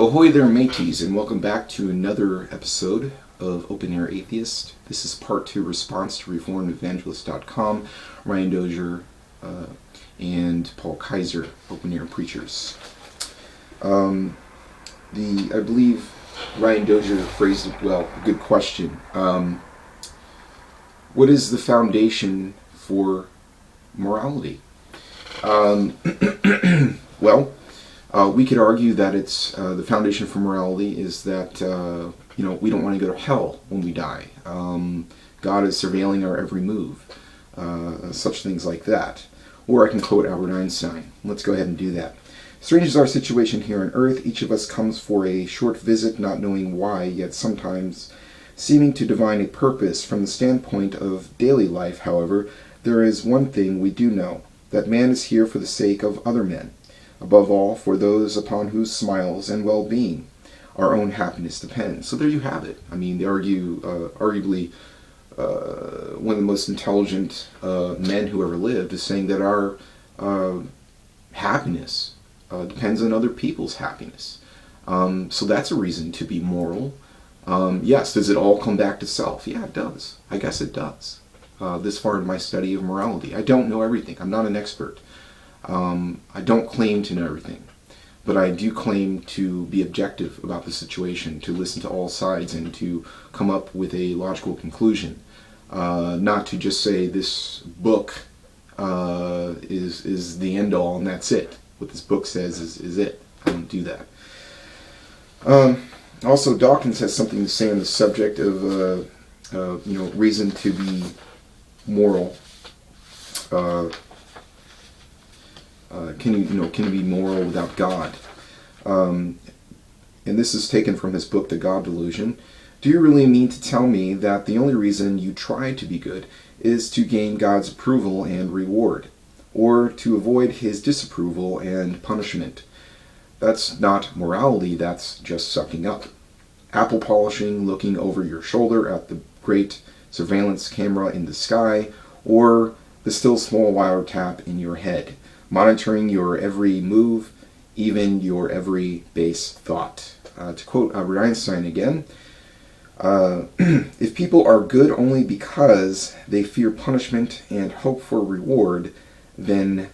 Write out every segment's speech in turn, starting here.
Ahoy there, mateys, and welcome back to another episode of OpenAirAtheist. This is part 2, Response2reformed, evangelist.com. Ryan Dozier and Paul Kaiser, Open Air Preachers. I believe Ryan Dozier phrased it well. A good question. What is the foundation for morality? We could argue that it's the foundation for morality is that we don't want to go to hell when we die. God is surveilling our every move, such things like that. Or I can quote Albert Einstein. Let's go ahead and do that. Strange is our situation here on earth. Each of us comes for a short visit, not knowing why, yet sometimes seeming to divine a purpose. From the standpoint of daily life, however, there is one thing we do know, that man is here for the sake of other men. Above all, for those upon whose smiles and well-being our own happiness depends. So there you have it. I mean, they argue, arguably, one of the most intelligent men who ever lived is saying that our happiness depends on other people's happiness. So that's a reason to be moral. Yes, does it all come back to self? Yeah, it does. I guess it does. This far in my study of morality. I don't know everything. I'm not an expert. I don't claim to know everything, but I do claim to be objective about the situation, to listen to all sides, and to come up with a logical conclusion. Not to just say this book is the end all and that's it. What this book says is it. I don't do that. Also, Dawkins has something to say on the subject of reason to be moral. Can you be moral without God? And this is taken from his book, The God Delusion. Do you really mean to tell me that the only reason you try to be good is to gain God's approval and reward, or to avoid his disapproval and punishment? That's not morality, that's just sucking up. Apple polishing, looking over your shoulder at the great surveillance camera in the sky, or the still small wiretap in your head, monitoring your every move, even your every base thought. To quote Albert Einstein again, if people are good only because they fear punishment and hope for reward, then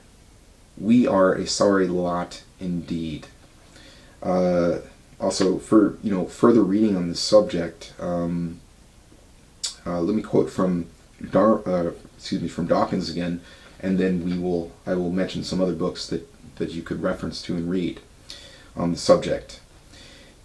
we are a sorry lot indeed. Also, for further reading on this subject, let me quote from Dawkins again, and then I will mention some other books that you could reference to and read on the subject.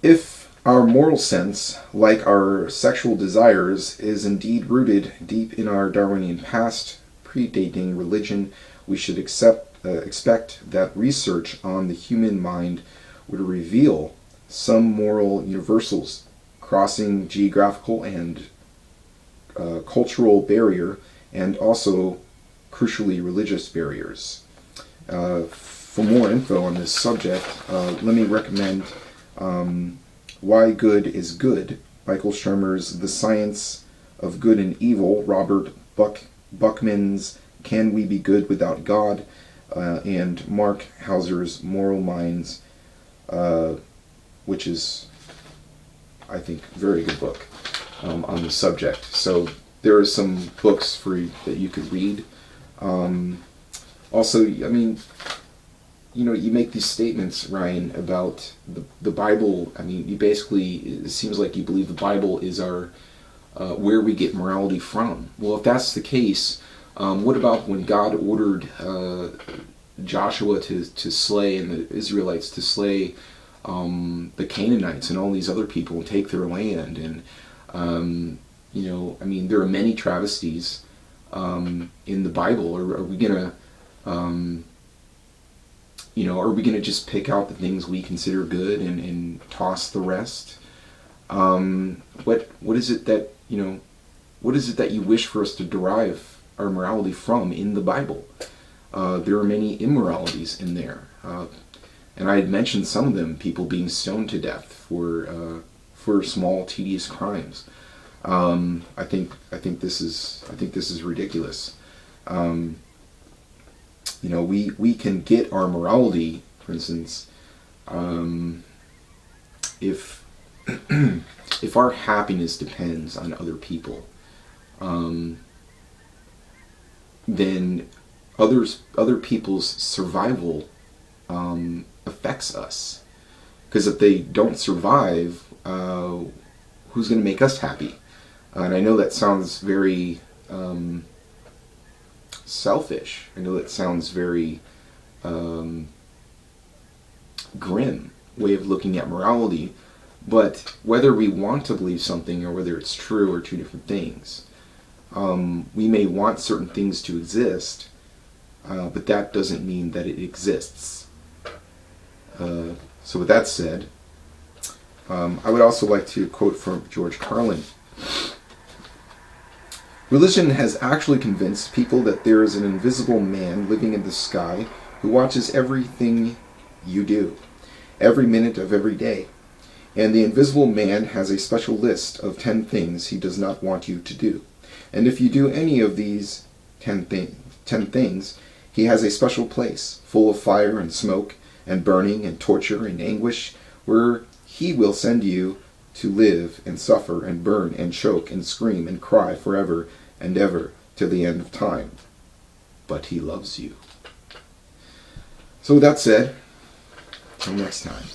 If our moral sense, like our sexual desires, is indeed rooted deep in our Darwinian past, predating religion, we should expect that research on the human mind would reveal some moral universals crossing geographical and cultural barrier, and also crucially religious barriers. For more info on this subject, let me recommend Why Good is Good, Michael Shermer's The Science of Good and Evil, Robert Buckman's Can We Be Good Without God, and Mark Hauser's Moral Minds, which is, I think, a very good book on the subject. So there are some books that you could read. Also, I mean, you make these statements, Ryan, about the Bible. I mean, it seems like you believe the Bible is our where we get morality from. Well, if that's the case, what about when God ordered Joshua to slay, and the Israelites to slay the Canaanites and all these other people and take their land? And there are many travesties in the Bible. Are we gonna just pick out the things we consider good and toss the rest? What is it that you wish for us to derive our morality from in the Bible? There are many immoralities in there, and I had mentioned some of them: people being stoned to death for small, tedious crimes. I think this is ridiculous. We can get our morality, for instance, if if our happiness depends on other people, then other people's survival affects us. Because if they don't survive, who's going to make us happy? And I know that sounds very selfish. I know that sounds very grim way of looking at morality. But whether we want to believe something or whether it's true are two different things. We may want certain things to exist, but that doesn't mean that it exists. So with that said, I would also like to quote from George Carlin. Religion has actually convinced people that there is an invisible man living in the sky who watches everything you do, every minute of every day. And the invisible man has a special list of 10 things he does not want you to do. And if you do any of these 10 things, he has a special place, full of fire and smoke, and burning and torture and anguish, where he will send you to live and suffer and burn and choke and scream and cry forever and ever to the end of time. But he loves you. So with that said, till next time.